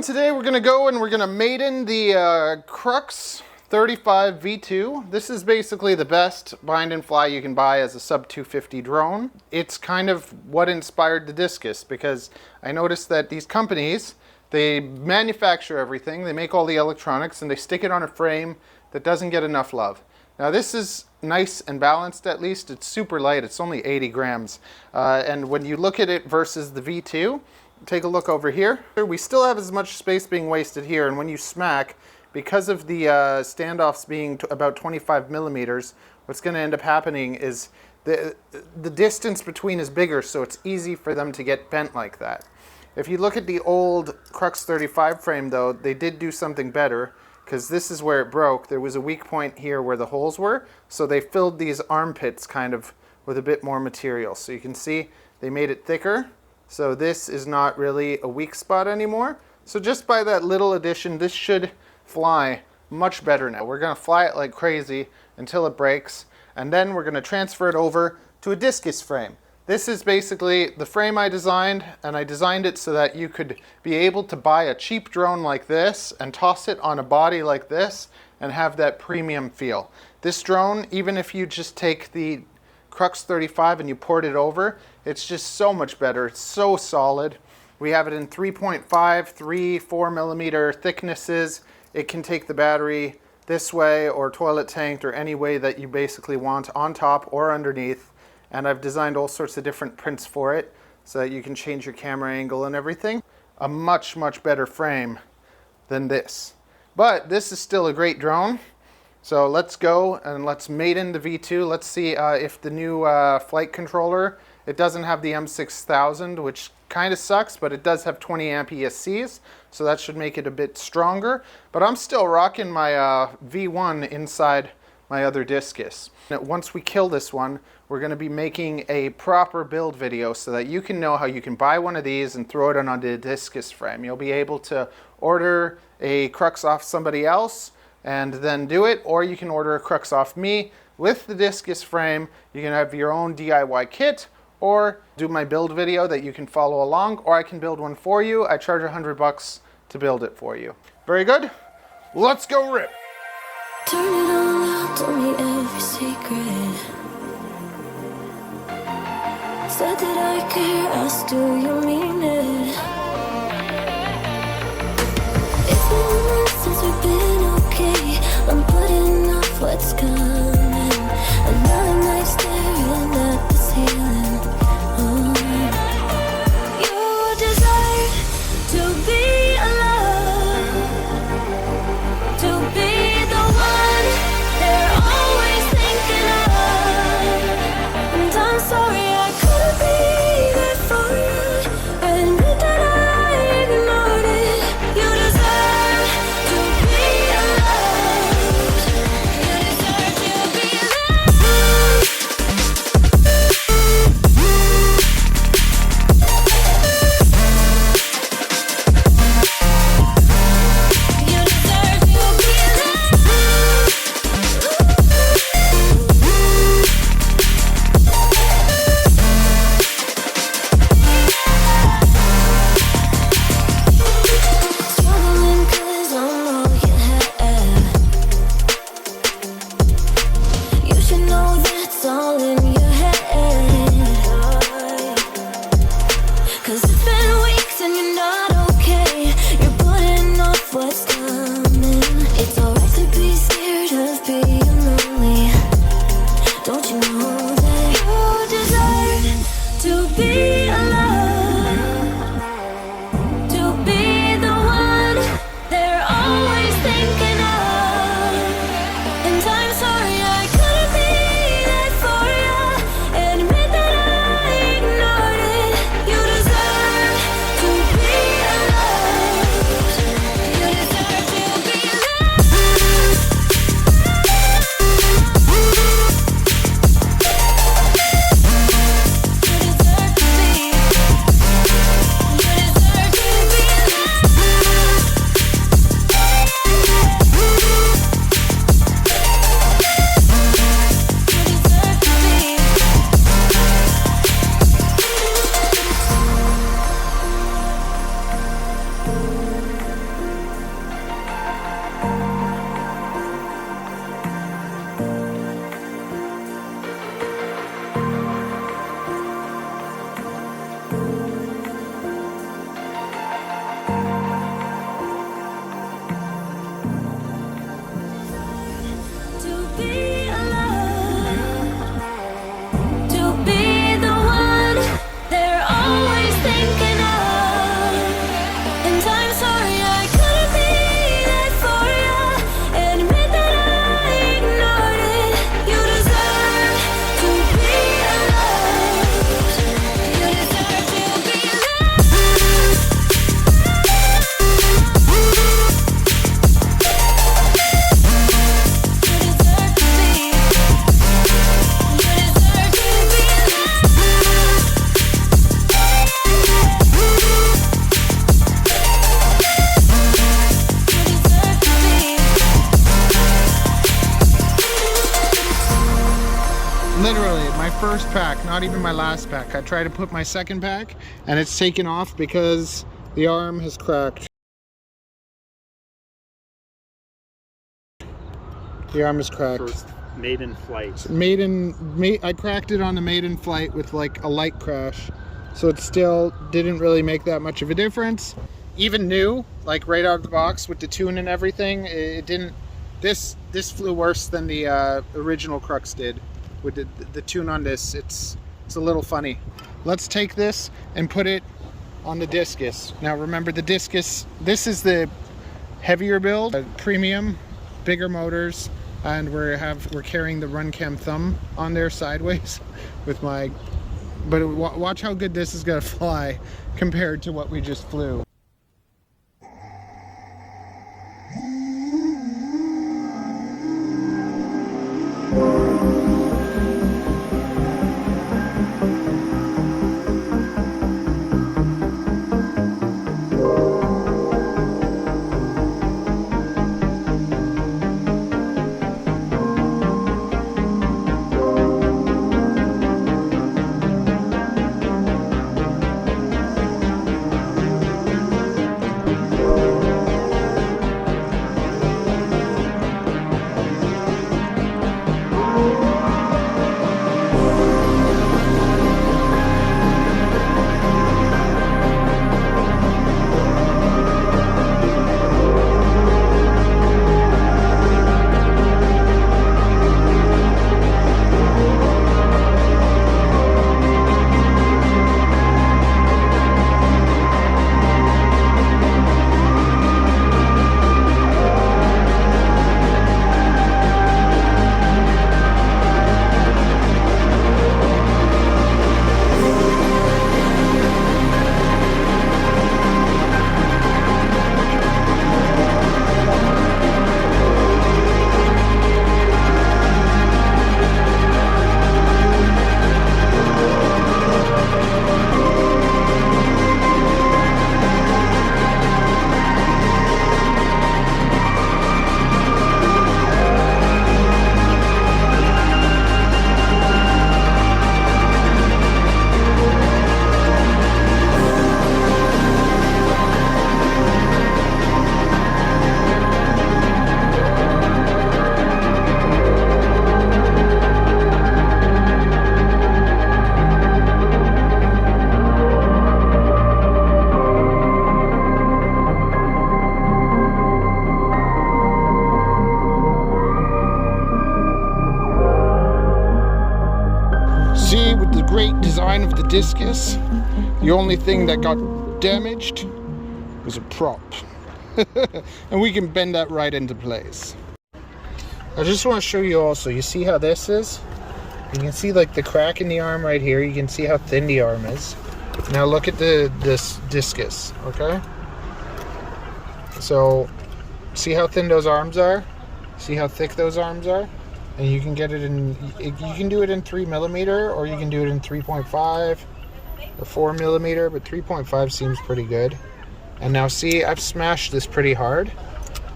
Today we're going to go and we're going to maiden the Crux35 V2. This is basically the best bind and fly you can buy as a sub 250 drone. It's kind of what inspired the Discus, because I noticed that these companies, they manufacture everything, they make all the electronics, and they stick it on a frame that doesn't get enough love. Now this is nice and balanced, at least. It's super light, it's only 80 grams. And when you look at it versus the V2, take a look over here. We still have as much space being wasted here, and when you smack, because of the standoffs being about 25 millimeters, what's going to end up happening is the distance between is bigger, so it's easy for them to get bent like that. If you look at the old Crux35 frame though, they did do something better, because this is where it broke. There was a weak point here where the holes were, so they filled these armpits kind of with a bit more material. So you can see they made it thicker. So this is not really a weak spot anymore. So just by that little addition, this should fly much better now. We're going to fly it like crazy until it breaks, and then we're going to transfer it over to a Discus frame. This is basically the frame I designed, and I designed it so that you could be able to buy a cheap drone like this and toss it on a body like this and have that premium feel. This drone, even if you just take the Crux35 and you port it over, it's just so much better. It's so solid. We have it in 3.5, 3, 4 millimeter thicknesses. It can take the battery this way or toilet tanked or any way that you basically want, on top or underneath. And I've designed all sorts of different prints for it so that you can change your camera angle and everything. A much, much better frame than this. But this is still a great drone. So let's go and let's maiden the V2. Let's see if the new flight controller, it doesn't have the M6000, which kind of sucks, but it does have 20 amp ESCs, so that should make it a bit stronger. But I'm still rocking my V1 inside my other Discus. Once we kill this one, we're going to be making a proper build video so that you can know how you can buy one of these and throw it on onto a Discus frame. You'll be able to order a Crux off somebody else and then do it, or you can order a Crux off me with the Discus frame. You can have your own DIY kit, or do my build video that you can follow along, or I can build one for you. I charge $100 to build it for you. Very good. Let's go rip. Turn it all out, tell me every secret. Said that I care, asked do you mean it? It's been months since we've been okay. I'm putting off what's coming. Another night staring at the ceiling. You desire to be alone, to be the one they're always thinking of. And I'm sorry I couldn't be there for you. Admit that I ignored it. You deserve to be alone. You deserve to first pack, not even my last pack. I tried to put my second pack and it's taken off because the arm has cracked. The arm is cracked. First maiden flight. I cracked it on the maiden flight with like a light crash. So it still didn't really make that much of a difference. Even new, like right out of the box with the tune and everything, it didn't. This flew worse than the original Crux did. With the tune on this, it's a little funny. Let's take this and put it on the Discus. Now remember the Discus, this is the heavier build, premium, bigger motors, and we're carrying the Runcam thumb on there sideways with my. But watch how good this is gonna fly compared to what we just flew. See, with the great design of the Discus, the only thing that got damaged was a prop. And we can bend that right into place. I just want to show you also, you see how this is? You can see like the crack in the arm right here. You can see how thin the arm is. Now look at this Discus, okay? So, see how thin those arms are? See how thick those arms are? And you can get it in, you can do it in 3mm, or you can do it in 3.5 or 4mm, but 3.5 seems pretty good. And now see, I've smashed this pretty hard,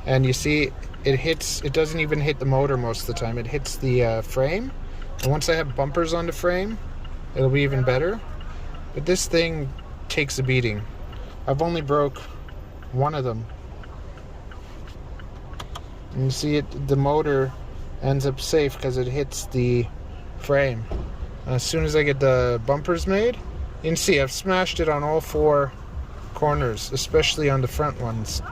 and you see it doesn't even hit the motor most of the time. It hits the frame, and once I have bumpers on the frame, it'll be even better. But this thing takes a beating. I've only broke one of them. And you see the motor ends up safe because it hits the frame. And as soon as I get the bumpers made, you can see I've smashed it on all four corners, especially on the front ones.